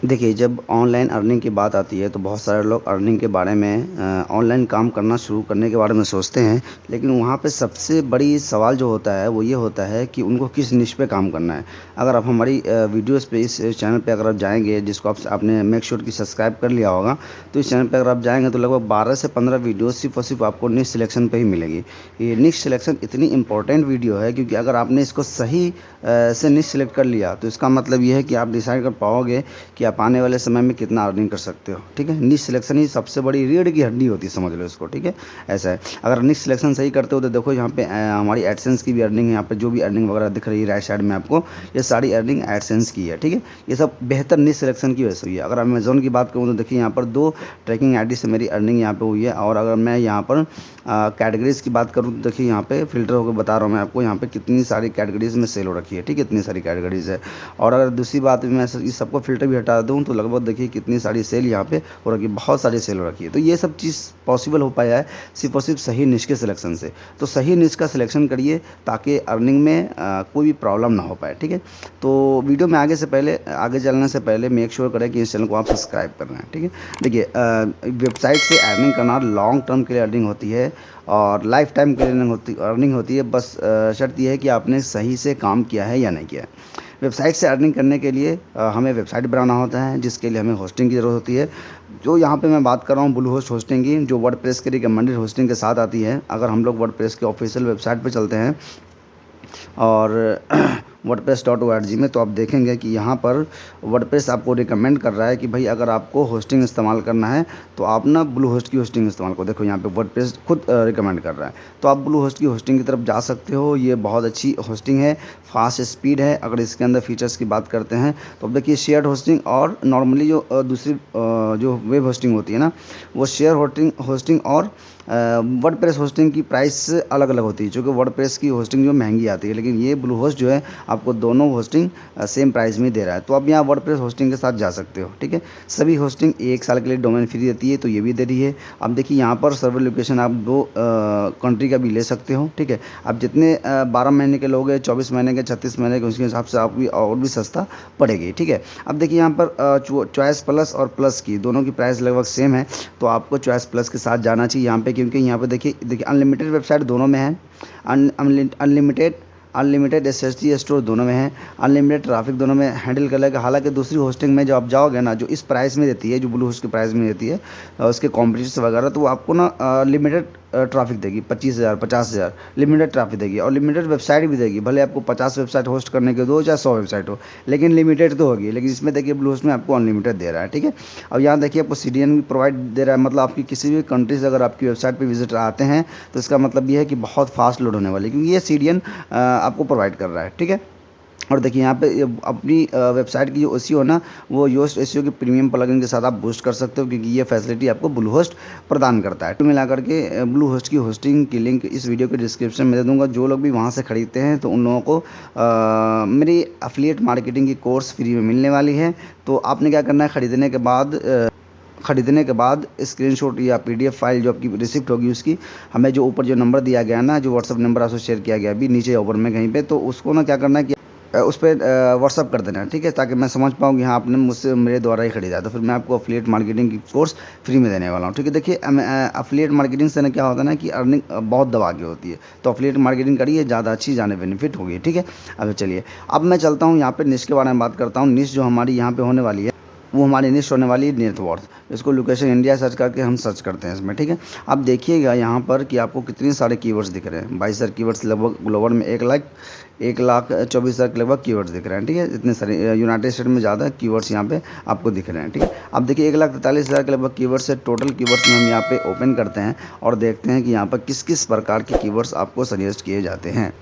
देखिए, जब online earning की बात आती है तो बहुत सारे लोग अर्निंग के बारे में ऑनलाइन काम करना शुरू करने के बारे में सोचते हैं। लेकिन वहाँ पे सबसे बड़ी सवाल जो होता है वो ये होता है कि उनको किस निश पे काम करना है। अगर आप हमारी वीडियोस पे इस चैनल पे अगर आप जाएँगे जिसको आपने मेक श्योर कि सब्सक्राइब कर लिया होगा। तो इस चैनल पे अगर आप जाएँगे तो लगभग 12 से 15 वीडियोस सिर्फ़ और सिर्फ़ आपको निश सिलेक्शन पे ही मिलेगी। ये निश सिलेक्शन इतनी इम्पोर्टेंट वीडियो है क्योंकि अगर आपने इसको सही से निश सिलेक्ट कर लिया तो इसका मतलब ये है कि आप डिसाइड कर पाओगे कि आप आने वाले समय में कितना अर्निंग कर सकते हो। ठीक है, निश सिलेक्शन ही सबसे बड़ी रीढ़ की हड्डी होती है, समझ लो इसको। ठीक है, ऐसा है। अगर निश सिलेक्शन सही करते हो तो देखो यहाँ पे हमारी एडसेंस की भी अर्निंग है। यहाँ पे जो भी अर्निंग वगैरह दिख रही है राइट साइड में आपको, ये सारी अर्निंग एडसेंस की है। ठीक है, ये सब बेहतर निश सिलेक्शन की वजह से हुई है। अगर अमेजोन की बात करूँ तो देखिए यहाँ पर 2 ट्रैकिंग आईडी से मेरी अर्निंग यहाँ पे हुई है। और अगर मैं यहाँ पर कैटेगरीज की बात करूँ तो देखिए यहाँ पे फिल्टर होकर बता रहा हूँ मैं आपको, यहाँ पे कितनी सारी कैटेगरीज में सेल हो रखी है। ठीक है, इतनी सारी कैटेगरीज है। और अगर दूसरी बात मैं इस सबको फिल्टर भी हटा दूँ तो लगभग देखिए कितनी सारी सेल यहाँ पे हो रखी है, बहुत सारी सेल हो रखी है। तो ये सब चीज़ पॉसिबल हो पाया है सिर्फ और सिर्फ सही निश के सिलेक्शन से। तो सही निश का सिलेक्शन करिए ताकि अर्निंग में कोई भी प्रॉब्लम ना हो पाए। ठीक है, तो वीडियो में आगे चलने से पहले मेक श्योर करें कि इस चैनल को आप सब्सक्राइब कर रहे हैं। ठीक है, देखिए वेबसाइट से अर्निंग करना लॉन्ग टर्म के लिए अर्निंग होती है और लाइफ टाइम के लिए अर्निंग होती है। बस शर्त यह है कि आपने सही से काम किया है या नहीं किया है। वेबसाइट से अर्निंग करने के लिए हमें वेबसाइट बनाना होता है जिसके लिए हमें होस्टिंग की ज़रूरत होती है। जो यहाँ पे मैं बात कर रहा हूँ ब्लू होस्ट होस्टिंग की, जो वर्डप्रेस के रिकमेंडेड होस्टिंग के साथ आती है। अगर हम लोग वर्डप्रेस के ऑफिशियल वेबसाइट पे चलते हैं और wordpress.org में, तो आप देखेंगे कि यहाँ पर वर्डप्रेस आपको रिकमेंड कर रहा है कि भाई अगर आपको होस्टिंग इस्तेमाल करना है तो आप ना ब्लू होस्ट की होस्टिंग इस्तेमाल करो। देखो यहाँ पे वर्डप्रेस खुद रिकमेंड कर रहा है, तो आप ब्लू होस्ट की होस्टिंग की तरफ जा सकते हो। ये बहुत अच्छी होस्टिंग है, फास्ट स्पीड है। अगर इसके अंदर फीचर्स की बात करते हैं तो अब देखिए शेयर्ड होस्टिंग और नॉर्मली जो दूसरी जो वेब होस्टिंग होती है ना, वो शेयर होस्टिंग और वर्डप्रेस होस्टिंग की प्राइस अलग अलग होती है। क्योंकि वर्डप्रेस की होस्टिंग जो महंगी आती है, लेकिन ये ब्लू होस्ट जो है आपको दोनों होस्टिंग सेम प्राइस में दे रहा है। तो आप यहाँ वर्डप्रेस होस्टिंग के साथ जा सकते हो। ठीक है, सभी होस्टिंग 1 साल के लिए डोमेन फ्री देती है, तो ये भी दे रही है। अब देखिए यहाँ पर सर्वर लोकेशन आप 2 कंट्री का भी ले सकते हो। ठीक है, आप जितने 12 महीने के लोगे, 24 महीने के, 36 महीने के, उसके हिसाब से आप भी और भी सस्ता पड़ेगी। ठीक है, अब देखिए यहाँ पर चॉइस प्लस और प्लस की दोनों की प्राइस लगभग सेम है, तो आपको चॉइस प्लस के साथ जाना चाहिए यहाँ पे। क्योंकि यहाँ पे देखिए अनलिमिटेड वेबसाइट दोनों में है, अनलिमिटेड अनलिमिटेड एसएसडी स्टोर दोनों में है, अनलिमिटेड ट्रैफिक दोनों में हैंडल कर लेगा। हालांकि दूसरी होस्टिंग में जो आप जाओगे ना, जो इस प्राइस में देती है, जो ब्लू होस्ट के प्राइस में देती है उसके कॉम्पिटिशन वगैरह, तो वो आपको ना लिमिटेड ट्रैफिक देगी। 25,000 50,000 लिमिटेड ट्रैफिक देगी और लिमिटेड वेबसाइट भी देगी। भले आपको 50 वेबसाइट होस्ट करने के दो, चाहे 100 वेबसाइट हो, लेकिन लिमिटेड तो होगी। लेकिन इसमें देखिए ब्लू होस्ट में आपको अनलिमिटेड दे रहा है। ठीक है, अब यहाँ देखिए आपको सीडीएन भी प्रोवाइड दे रहा है। मतलब आपकी किसी भी कंट्री से अगर आपकी वेबसाइट पर विजिटर आते हैं तो इसका मतलब ये है कि बहुत फास्ट लोड होने वाली है, क्योंकि ये सीडीएन आपको प्रोवाइड कर रहा है। ठीक है, और देखिए यहाँ पे अपनी वेबसाइट की जो एसईओ ना, वो योस्ट एसईओ के प्रीमियम प्लगइन के साथ आप बूस्ट कर सकते हो, क्योंकि ये फैसिलिटी आपको ब्लू होस्ट प्रदान करता है। तो मिला करके ब्लू होस्ट की होस्टिंग की लिंक इस वीडियो के डिस्क्रिप्शन में दे दूंगा। जो लोग भी वहाँ से खरीदते हैं तो उन लोगों को मेरी एफिलिएट मार्केटिंग की कोर्स फ्री में मिलने वाली है। तो आपने क्या करना है, खरीदने के बाद स्क्रीनशॉट या पीडीएफ फाइल जो आपकी रिसिप्ट होगी उसकी, हमें जो ऊपर जो नंबर दिया गया है ना, जो व्हाट्सअप नंबर आपसे शेयर किया गया अभी नीचे ऊपर में कहीं पे, तो उसको ना क्या करना है कि उस पर व्हाट्सअप कर देना है। ठीक है, ताकि मैं समझ पाऊँ कि हाँ आपने मुझसे मेरे द्वारा ही खरीदा, तो फिर मैं आपको अफिलिएट मार्केटिंग की कोर्स फ्री में देने वाला हूँ। ठीक है, देखिए अफिलिएट मार्केटिंग से ना क्या होता है ना कि अर्निंग बहुत दबा के होती है। तो अफिलिएट मार्केटिंग करिए, ज़्यादा अच्छी जाने बेनिफिट होगी। ठीक है, अब चलिए अब मैं चलता हूँ यहाँ पे निश के बारे में बात करता हूँ। निश जो हमारी यहाँ पे होने वाली है वो हमारी निश होने वाली है नेटवर्थ। इसको लोकेशन इंडिया सर्च करके हम सर्च करते हैं इसमें। ठीक है, अब देखिएगा यहाँ पर कि आपको कितने सारे कीवर्ड्स दिख रहे हैं। 22,000 कीवर्ड्स लगभग ग्लोबल में 1,24,000 के लगभग कीवर्ड्स दिख रहे हैं। ठीक है, इतने सारे यूनाइटेड स्टेट में ज़्यादा कीवर्ड्स यहाँ पे आपको दिख रहे हैं। ठीक है, अब देखिए 1,43,000 के लगभग कीवर्ड्स है। टोटल कीवर्ड्स में हम यहाँ पे ओपन करते हैं और देखते हैं कि यहाँ पर किस किस प्रकार के कीवर्ड्स आपको सजेस्ट किए जाते हैं।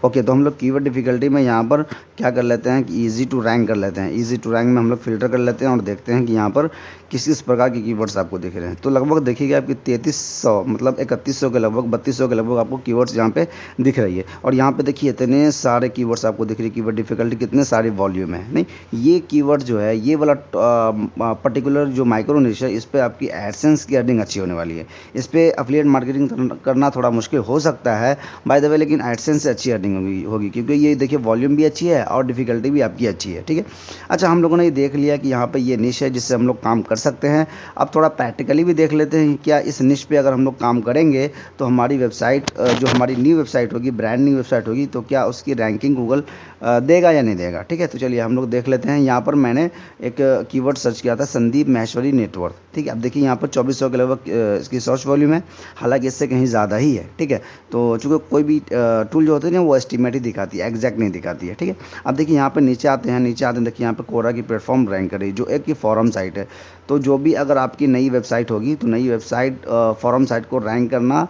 ओके, तो हम लोग कीवर्ड डिफ़िकल्टी में यहाँ पर क्या कर लेते हैं कि इजी टू रैंक कर लेते हैं। इजी टू रैंक में हम लोग फ़िल्टर कर लेते हैं और देखते हैं कि यहाँ पर किस किस प्रकार के कीवर्ड्स आपको दिख रहे हैं। तो लगभग देखिएगा आपकी 3300 मतलब 3100 के लगभग 3200 के लगभग आपको कीवर्ड्स यहाँ पे दिख रही है। और यहाँ पे देखिए इतने सारे कीवर्ड्स आपको दिख रही है। कीवर्ड डिफ़िकल्टी कितने सारे वॉल्यूम है। नहीं, ये कीवर्ड जो है, ये वाला पर्टिकुलर जो माइक्रो निश है, इस पर आपकी एडसेंस की अर्निंग अच्छी होने वाली है। इस पर एफिलिएट मार्केटिंग करना थोड़ा मुश्किल हो सकता है बाय द वे, लेकिन एडसेंस से अच्छी अर्निंग होगी होगी क्योंकि ये देखिए वॉल्यूम भी अच्छी है और डिफ़िकल्टी भी आपकी अच्छी है, ठीक है। अच्छा, हम लोगों ने ये देख लिया कि यहाँ पे ये निश है जिससे हम लोग काम कर सकते हैं। अब थोड़ा प्रैक्टिकली भी देख लेते हैं, क्या इस निश पे अगर हम लोग काम करेंगे तो हमारी वेबसाइट जो हमारी न्यू वेबसाइट होगी, ब्रांड न्यू वेबसाइट होगी, तो क्या उसकी रैंकिंग गूगल देगा या नहीं देगा, ठीक है। तो चलिए हम लोग देख लेते हैं। यहाँ पर मैंने एक कीवर्ड सर्च किया था, संदीप माहेश्वरी नेटवर्क, ठीक है। अब देखिए यहाँ पर 2400 के लगभग इसकी सर्च वॉल्यूम है, हालांकि इससे कहीं ज़्यादा ही है, ठीक है। तो चूँकि कोई भी टूल जो होती है ना वो एस्टिमेट ही दिखाती है, एग्जैक्ट नहीं दिखाती है, ठीक है। अब देखिए यहाँ पर नीचे आते हैं, देखिए यहाँ पर कोरा की प्लेटफॉर्म रैंक करी जो एक की फॉरम साइट है। तो जो भी अगर आपकी नई वेबसाइट होगी तो नई वेबसाइट फॉरम साइट को रैंक करना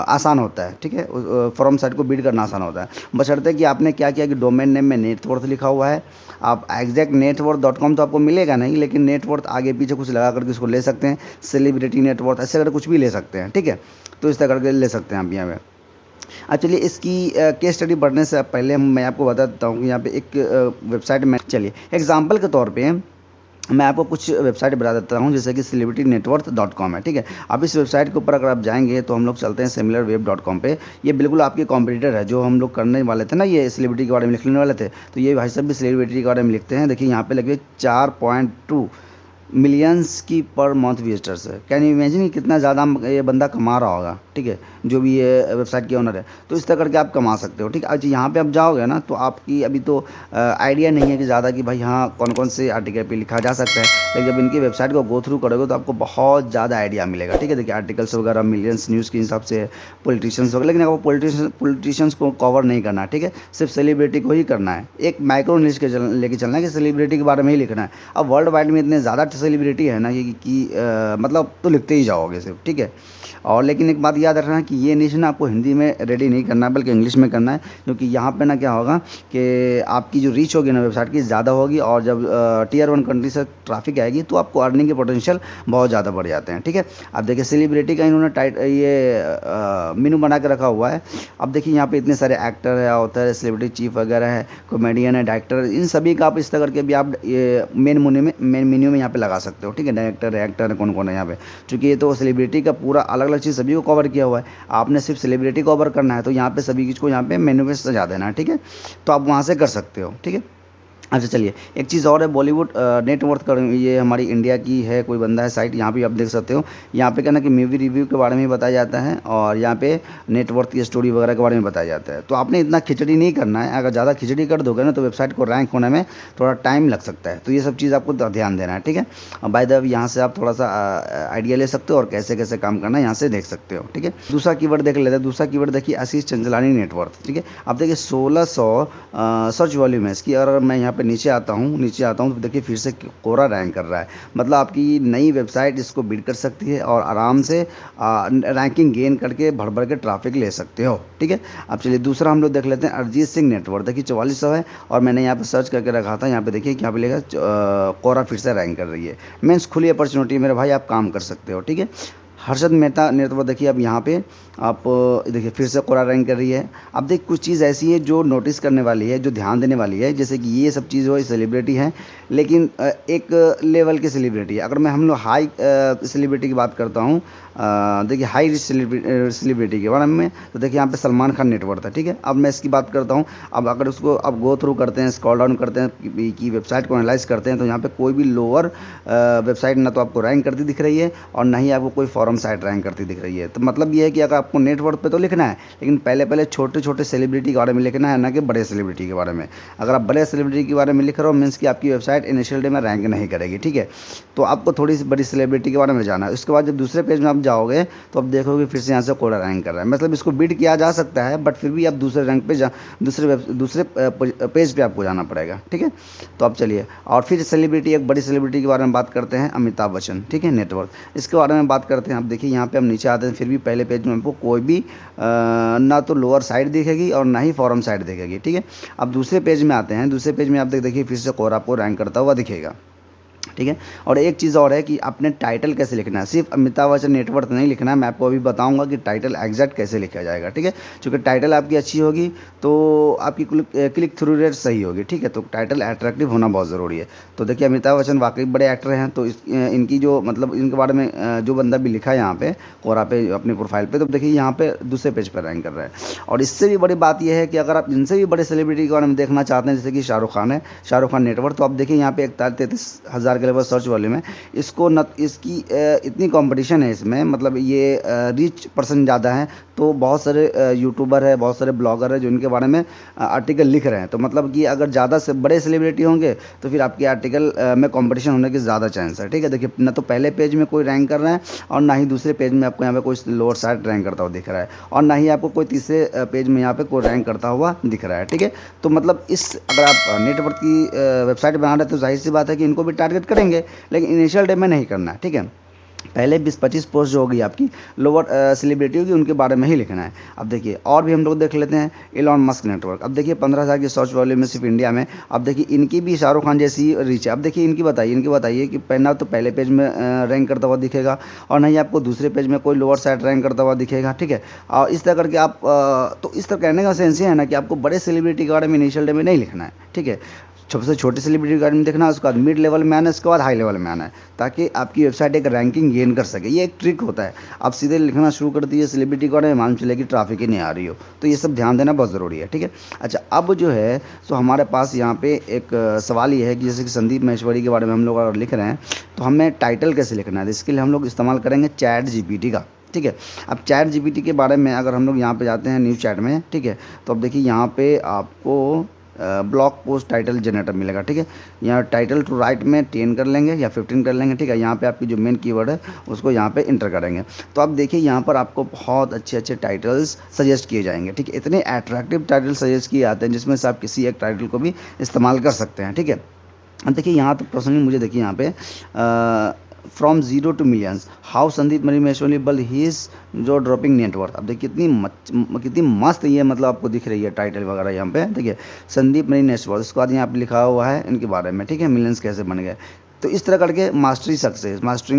आसान होता है, ठीक है। फॉरम साइट को बिल्ड करना आसान होता है, बशर्ते कि आपने क्या किया कि डोमेन नेम में नेटवर्थ लिखा हुआ है। आप एग्जैक्ट networth.com तो आपको मिलेगा नहीं, लेकिन नेटवर्थ आगे पीछे कुछ लगा करके उसको ले सकते हैं, सेलिब्रिटी नेटवर्थ ऐसे अगर कुछ भी ले सकते हैं, ठीक है। तो इस तरह करके ले सकते हैं आप यहाँ पे। अब चलिए इसकी केस स्टडी बढ़ने से पहले मैं आपको बता देता हूँ कि यहाँ पे एक वेबसाइट में, चलिए एग्जांपल के तौर पे मैं आपको कुछ वेबसाइट बता देता हूँ, जैसे कि celebritynetworth.com है, ठीक है। अब इस वेबसाइट के ऊपर अगर आप जाएंगे तो हम लोग चलते हैं similarweb.com पे। ये बिल्कुल आपके कॉम्पिटिटर है, जो हम लोग करने वाले थे ना, ये सेलिब्रिटी के बारे में लिखने वाले थे, तो ये भाई साहब भी सेलिब्रिटी के बारे में लिखते हैं। देखिए यहाँ पे लगे 4.2 मिलियंस की पर मंथ विजिटर्स है। कैन यू इमेजिन कितना ज़्यादा ये बंदा कमा रहा होगा, ठीक है, जो भी ये वेबसाइट के ओनर है। तो इस तरह करके आप कमा सकते हो, ठीक है। अच्छा, यहाँ पे आप जाओगे ना तो आपकी अभी तो आइडिया नहीं है कि ज़्यादा कि भाई हाँ कौन कौन से आर्टिकल पे लिखा जा सकता है, लेकिन जब इनकी वेबसाइट को गो थ्रू करोगे तो आपको बहुत ज़्यादा आइडिया मिलेगा, ठीक है। देखिए आर्टिकल्स वगैरह मिलियंस न्यूज़ के हिसाब से, पॉलिटिशियंस वगैरह, लेकिन आपको पॉलिटिशियंस को कवर नहीं करना है, ठीक है। सिर्फ सेलिब्रिटी को ही करना है, एक माइक्रो निश के लेके चलना है कि सेलिब्रिटी के बारे में ही लिखना है। अब वर्ल्ड वाइड में इतने ज़्यादा सेलिब्रिटी है ना कि मतलब तो लिखते ही जाओगे सिर्फ, ठीक है। और लेकिन एक बात याद रखना कि ये निश ना आपको हिंदी में रेडी नहीं करना है, बल्कि इंग्लिश में करना है, क्योंकि यहाँ पे ना क्या होगा कि आपकी जो रीच होगी ना वेबसाइट की ज़्यादा होगी, और जब टियर 1 कंट्री से ट्रैफिक आएगी तो आपको अर्निंग के पोटेंशियल बहुत ज़्यादा बढ़ जाते हैं, ठीक है। अब देखिए सेलिब्रिटी का इन्होंने मेनू बना के रखा हुआ है। अब देखिए यहाँ पे इतने सारे एक्टर है, ऑथर है, सेलिब्रिटी चीफ वगैरह है, कॉमेडियन है, डायरेक्टर, इन सभी का आप इस तरह करके भी आप ये मेन मेन्यू में यहाँ पे लगा सकते हो, ठीक है। डायरेक्टर है, एक्टर है, कौन कौन है यहाँ पे, चूँकि ये तो सेलिब्रिटी का पूरा अलग अलग चीज़ सभी को कवर किया हुआ है। आपने सिर्फ सेलिब्रिटी कवर करना है तो यहाँ पे सभी चीज़ को यहाँ पे मेन्यू में सजा देना है, ठीक है। तो आप वहाँ से कर सकते हो, ठीक है। अच्छा चलिए एक चीज़ और है, बॉलीवुड नेटवर्थ कर, ये हमारी इंडिया की है, कोई बंदा है साइट, यहाँ पे आप देख सकते हो। यहाँ पे क्या ना कि मूवी रिव्यू के बारे में बताया जाता है, और यहाँ पे नेटवर्थ की स्टोरी वगैरह के बारे में बताया जाता है। तो आपने इतना खिचड़ी नहीं करना है, अगर ज़्यादा खिचड़ी कर दोगे ना तो वेबसाइट को रैंक होने में थोड़ा टाइम लग सकता है। तो ये सब चीज़ आपको ध्यान देना है, ठीक है। बाय द वे यहाँ से आप थोड़ा सा आइडिया ले सकते हो और कैसे कैसे काम करना है यहाँ से देख सकते हो, ठीक है। दूसरा कीवर्ड देख लेते हैं। दूसरा कीवर्ड देखिए आशीष चंचलानी नेटवर्थ, ठीक है। अब देखिए 1600 सर्च वॉल्यूम है इसकी। अगर मैं यहाँ पे नीचे आता हूँ तो देखिए फिर से कोरा रैंक कर रहा है, मतलब आपकी नई वेबसाइट इसको बिल्ड कर सकती है और आराम से रैंकिंग गेन करके भर भर के ट्रैफिक ले सकते हो, ठीक है। अब चलिए दूसरा हम लोग देख लेते हैं, अरिजीत सिंह नेटवर्क। देखिए 4400 है, और मैंने यहाँ पे सर्च करके रखा था। यहाँ पे देखिए यहाँ पे लिखा कोरा फिर से रैंक कर रही है। मीन्स खुली अपॉर्चुनिटी मेरे भाई, आप काम कर सकते हो, ठीक है। हर्षद मेहता नेटवर्क देखिए, अब यहाँ पे आप देखिए फिर से कोरा रैंक कर रही है। अब देख कुछ चीज़ ऐसी है जो नोटिस करने वाली है, जो ध्यान देने वाली है, जैसे कि ये सब चीज़ हो सेलिब्रिटी है, लेकिन एक लेवल की सेलिब्रिटी है। अगर मैं हम लोग हाई सेलिब्रिटी की बात करता हूँ, देखिए हाई रिच सेलिब्रिटी के बारे में, तो देखिए यहाँ पे सलमान खान नेटवर्क है, ठीक है। अब मैं इसकी बात करता हूँ। अब अगर उसको अब गो थ्रू करते हैं, स्क्रॉल डाउन करते हैं कि वेबसाइट को एनालाइज करते हैं, तो यहाँ पे कोई भी लोअर वेबसाइट ना तो आपको रैंक करती दिख रही है, और ना ही आपको कोई फॉरम साइट रैंक करती दिख रही है। तो मतलब ये है कि अगर आपको नेटवर्क पे तो लिखना है, लेकिन पहले पहले छोटे छोटे सेलिब्रिटी के बारे में लिखना है, ना कि बड़े सेलिब्रिटी के बारे में। अगर आप बड़े सेलिब्रिटी के बारे में लिख रहे हो, मीन्स कि आपकी वेबसाइट इनिशियल डे में रैंक नहीं करेगी, ठीक है। तो आपको थोड़ी सी बड़ी सेलिब्रिटी के बारे में जाना है। उसके बाद जब दूसरे पेज में आप जाओगे तो आप देखोगे फिर से यहाँ से कोरा रैंक कर रहा है। मतलब इसको बीट किया जा सकता है, बट फिर भी आप दूसरे रैंक पे दूसरे पेज पे आपको जाना पड़ेगा, ठीक है। तो अब चलिए और फिर सेलिब्रिटी, एक बड़ी सेलिब्रिटी के बारे में बात करते हैं, अमिताभ बच्चन, ठीक है, नेटवर्क। इसके बारे में बात करते हैं। आप देखिए यहाँ पे हम नीचे आते हैं, फिर भी पहले पेज में आपको कोई भी ना तो लोअर साइड दिखेगी और ना ही फॉरम साइड दिखेगी, ठीक है। अब दूसरे पेज में आते हैं। दूसरे पेज में आप देखिए फिर से कोरा आपको रैंक करता हुआ दिखेगा। ठीक है। और एक चीज़ और है कि आपने टाइटल कैसे लिखना है, सिर्फ अमिताभ बच्चन नेटवर्थ नहीं लिखना है, मैं आपको अभी बताऊंगा कि टाइटल एग्जैक्ट कैसे लिखा जाएगा। ठीक है, क्योंकि टाइटल आपकी अच्छी होगी तो आपकी क्लिक थ्रू रेट सही होगी। ठीक है, तो टाइटल अट्रैक्टिव होना बहुत ज़रूरी है। तो देखिए अमिताभ बच्चन वाकई बड़े एक्टर हैं, तो इनकी जो मतलब इनके बारे में जो बंदा भी लिखा है यहाँ पे कोरा पे अपने प्रोफाइल पे, तो देखिए यहाँ पे दूसरे पेज पर रैंक कर रहा है। और इससे भी बड़ी बात यह है कि अगर आप इनसे भी बड़े सेलिब्रिटी के बारे में देखना चाहते हैं, जैसे कि शाहरुख खान है, शाहरुख खान नेटवर्क, तो आप देखिए यहाँ पे 31,000 के लगभग सर्च वॉल्यूम है। इसको न इसकी इतनी कंपटीशन है इसमें, मतलब ये रीच पर्सन ज़्यादा है, तो बहुत सारे यूट्यूबर है, बहुत सारे ब्लॉगर है जो इनके बारे में आर्टिकल लिख रहे हैं। तो मतलब कि अगर ज़्यादा से बड़े सेलिब्रिटी होंगे तो फिर आपके आर्टिकल में कंपटीशन होने की ज़्यादा चांस है। ठीक है, देखिए ना तो पहले पेज में कोई रैंक कर रहा है और ना ही दूसरे पेज में आपको यहाँ पे कोई लोअर साइड रैंक करता हुआ दिख रहा है, और ना ही आपको कोई तीसरे पेज में यहाँ पे कोई रैंक करता हुआ दिख रहा है। ठीक है, तो मतलब इस अगर आप नेटवर्क की वेबसाइट बना रहे हैं तो जाहिर सी बात है कि इनको भी टारगेट करेंगे, लेकिन इनिशियल डे में नहीं करना है। ठीक है, पहले 20-25 पोस्ट जो होगी आपकी लोअर सेलिब्रिटी होगी उनके बारे में ही लिखना है। अब देखिए और भी हम लोग देख लेते हैं इलॉन मस्क नेटवर्क। अब देखिए 15,000 की सर्च वॉल्यूम में सिर्फ इंडिया में। अब देखिए इनकी भी शाहरुख खान जैसी रीच है। अब देखिए इनकी बताइए कि पहना तो पहले पेज में रैंक करता हुआ दिखेगा, और नहीं आपको दूसरे पेज में कोई लोअर साइड रैंक करता हुआ दिखेगा। ठीक है, और इस तरह करके आप तो इस तरह कहने का सेंस ये है ना कि आपको बड़े सेलिब्रिटी के बारे में इनिशियल डे में नहीं लिखना है। ठीक है, सबसे छोटे सेलिब्रिटी के बारे में देखना है, उसके बाद मिड लेवल में आना है, उसके बाद हाई लेवल में आना है, ताकि आपकी वेबसाइट एक रैंकिंग गेन कर सके। ये एक ट्रिक होता है। आप सीधे लिखना शुरू कर दीजिए सेलिब्रिटी के बारे में, मालूम चलेगी ट्रैफिक ही नहीं आ रही हो, तो ये सब ध्यान देना बहुत ज़रूरी है। ठीक है, अच्छा अब जो है सो हमारे पास यहाँ पे एक सवाल ये है कि जैसे कि संदीप महेश्वरी के बारे में हम लोग अगर लिख रहे हैं तो हमें टाइटल कैसे लिखना है, इसके लिए हम लोग इस्तेमाल करेंगे चैट जीपीटी का। ठीक है, अब चैट जीपीटी के बारे में अगर हम लोग यहाँ पे जाते हैं न्यूज़ चैट में, ठीक है, तो अब देखिए यहाँ पे आपको ब्लॉग पोस्ट टाइटल जनरेटर मिलेगा। ठीक है, यहाँ टाइटल टू राइट में 10 कर लेंगे या 15 कर लेंगे। ठीक है, यहाँ पे आपकी जो मेन कीवर्ड है उसको यहाँ पे इंटर करेंगे, तो अब देखिए यहाँ पर आपको बहुत अच्छे अच्छे टाइटल्स सजेस्ट किए जाएंगे। ठीक है, इतने अट्रैक्टिव टाइटल सजेस्ट किए जाते हैं जिसमें से आप किसी एक टाइटल को भी इस्तेमाल कर सकते हैं। ठीक है, अब देखिए यहाँ तो पर्सनली मुझे देखिए यहाँ पे from zero to millions how Sandeep मरी महेश्वरी बल ही इज जो ड्रॉपिंग नेटवर्क। अब देखिए कितनी मस्त ये मतलब आपको दिख रही है टाइटल वगैरह यहाँ पे। देखिए संदीप मरी नेटवर्क, उसके बाद यहाँ पे लिखा हुआ है इनके बारे में। ठीक है, मिलियंस कैसे बन गए, तो इस तरह करके मास्टरिंग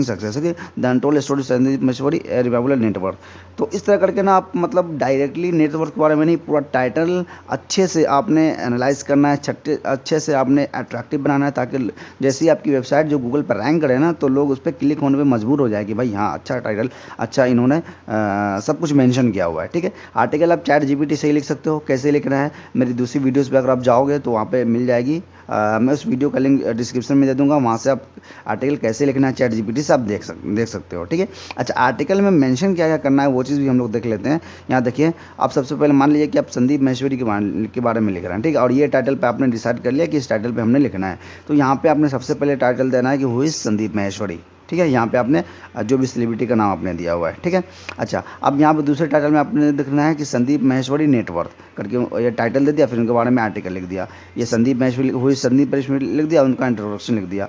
सक्सेस है the untold story Sandeep Maheshwari revival network. तो इस तरह करके ना आप मतलब डायरेक्टली नेटवर्क के बारे में नहीं, पूरा टाइटल अच्छे से आपने एनालाइज करना है, अच्छे से आपने अट्रैक्टिव बनाना है, ताकि जैसे ही आपकी वेबसाइट जो गूगल पर रैंक करे ना तो लोग उस पर क्लिक होने पर मजबूर हो जाए कि भाई हाँ अच्छा टाइटल, अच्छा इन्होंने सब कुछ मेंशन किया हुआ है। ठीक है, आर्टिकल आप चैट जीपीटी से ही लिख सकते हो। कैसे लिखना है मेरी दूसरी वीडियोज़ पर अगर आप जाओगे तो वहाँ पर मिल जाएगी, मैं उस वीडियो का लिंक डिस्क्रिप्शन में दे दूंगा, वहाँ से आप आर्टिकल कैसे लिखना है चैट जीपीटी से आप देख सकते हो। ठीक है, अच्छा आर्टिकल में मेंशन क्या क्या करना है वो चीज़ भी हम लोग देख लेते हैं। यहाँ देखिए आप सबसे पहले मान लीजिए कि आप संदीप महेश्वरी के बारे में लिख रहे हैं। ठीक है, और ये टाइटल पे आपने डिसाइड कर लिया कि इस टाइटल पे हमने लिखना है, तो यहाँ पे आपने सबसे पहले टाइटल देना है कि हु इज़ संदीप महेश्वरी। ठीक है, यहाँ पे आपने जो भी सेलिब्रिटी का नाम आपने दिया हुआ है। ठीक है, अच्छा अब यहाँ पे दूसरे टाइटल में आपने लिखना है कि संदीप महेश्वरी नेटवर्क करके ये टाइटल दे दिया, फिर उनके बारे में आर्टिकल लिख दिया। ये संदीप महेश्वरी हुई संदीप महेश्वरी लिख दिया, उनका इंट्रोडक्शन लिख दिया।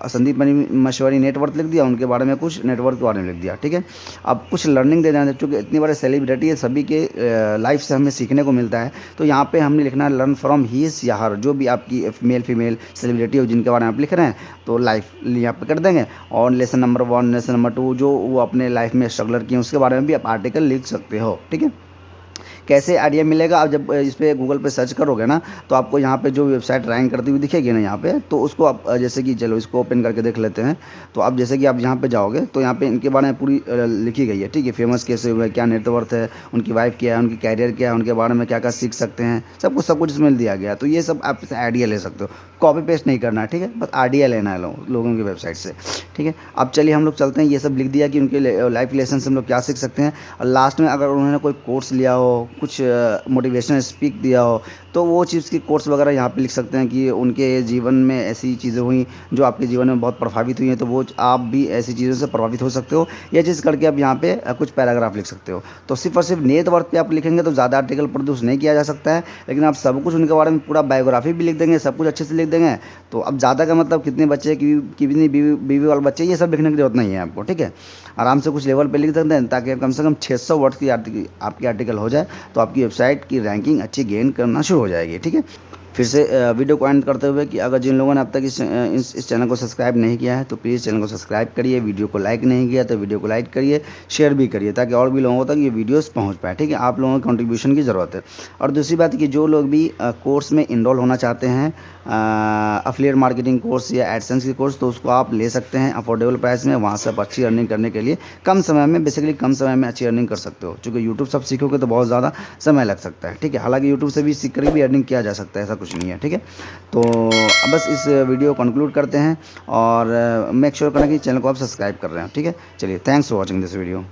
संदीप महेश्वरी नेटवर्क लिख दिया, उनके बारे में कुछ नेटवर्क के बारे में लिख दिया। ठीक है, अब कुछ लर्निंग देना है, क्योंकि इतनी बड़े सेलिब्रिटी है, सभी के लाइफ से हमें सीखने को मिलता है, तो यहाँ पे हमने लिखना है लर्न फ्रॉम हीज या हर, जो भी आपकी मेल फीमेल सेलिब्रिटी हो जिनके बारे में आप लिख रहे हैं, तो लाइफ यहाँ पे कर देंगे। और लेसन नंबर 1 लेसन नंबर 2 जो वो अपने लाइफ में स्ट्रगलर किए उसके बारे में भी आप आर्टिकल लिख सकते हो। ठीक है, कैसे आइडिया मिलेगा, आप जब इस पर गूगल पे सर्च करोगे ना तो आपको यहाँ पे जो वेबसाइट रैंक करती हुई दिखेगी ना यहाँ पे, तो उसको आप जैसे कि चलो इसको ओपन करके देख लेते हैं। तो अब जैसे कि आप यहाँ पे जाओगे तो यहाँ पे इनके बारे में पूरी लिखी गई है। ठीक है, फेमस कैसे हुए, क्या नेटवर्थ है, उनकी वाइफ क्या है, उनकी कैरियर क्या है, उनके बारे में क्या क्या सीख सकते हैं, सब कुछ इसमें दिया गया। तो ये सब आप आइडिया ले सकते हो, कॉपी पेस्ट नहीं करना है। ठीक है, बस आइडिया लेना है लोगों की वेबसाइट से। ठीक है, अब चलिए हम लोग चलते हैं, ये सब लिख दिया कि उनके लाइफ लेसन से हम लोग क्या सीख सकते हैं, और लास्ट में अगर उन्होंने कोई कोर्स लिया हो, कुछ मोटिवेशनल स्पीक दिया हो, तो वो चीज़ की कोर्स वगैरह यहाँ पे लिख सकते हैं कि उनके जीवन में ऐसी चीज़ें हुई जो आपके जीवन में बहुत प्रभावित हुई हैं, तो वो आप भी ऐसी चीज़ों से प्रभावित हो सकते हो। यह चीज़ करके आप यहाँ पे कुछ पैराग्राफ लिख सकते हो। तो सिर्फ और सिर्फ नेटवर्क पे आप लिखेंगे तो ज़्यादा आर्टिकल प्रोड्यूस नहीं किया जा सकता है, लेकिन आप सब कुछ उनके बारे में पूरा बायोग्राफी भी लिख देंगे, सब कुछ अच्छे से लिख देंगे, तो अब ज़्यादा का मतलब कितने बच्चे, कितनी बीवी वाले बच्चे, ये सब लिखने की जरूरत नहीं है आपको। ठीक है, आराम से कुछ लेवल पे लिख सकते हैं, ताकि कम से कम 600 वर्ड की आपकी आर्टिकल हो जाए, तो आपकी वेबसाइट की रैंकिंग अच्छी गेन करना शुरू हो जाएगी। ठीक है, फिर से वीडियो को एंड करते हुए कि अगर जिन लोगों ने अब तक इस चैनल को सब्सक्राइब नहीं किया है तो प्लीज़ चैनल को सब्सक्राइब करिए, वीडियो को लाइक नहीं किया तो वीडियो को लाइक करिए, शेयर भी करिए ताकि और भी लोगों तक ये वीडियोस पहुंच पाए। ठीक है, आप लोगों के कंट्रीब्यूशन की ज़रूरत है। और दूसरी बात कि जो लोग भी कोर्स में इनरोल होना चाहते हैं, अफिलिएट मार्केटिंग कोर्स या एडसेंस के कोर्स, तो उसको आप ले सकते हैं अफोर्डेबल प्राइस में। वहाँ से आप अच्छी अर्निंग करने के लिए कम समय में, बेसिकली कम समय में अच्छी अर्निंग कर सकते हो। चूँकि यूट्यूब सब सीखोगे तो बहुत ज़्यादा समय लग सकता है। ठीक है, हालांकि यूट्यूब से भी सीख कर भी अर्निंग किया जा सकता है, ऐसा कुछ नहीं है। ठीक है, तो बस इस वीडियो को कंक्लूड करते हैं और मेक श्योर करना कि चैनल को आप सब्सक्राइब कर रहे हैं। ठीक है, चलिए, thanks for watching this video.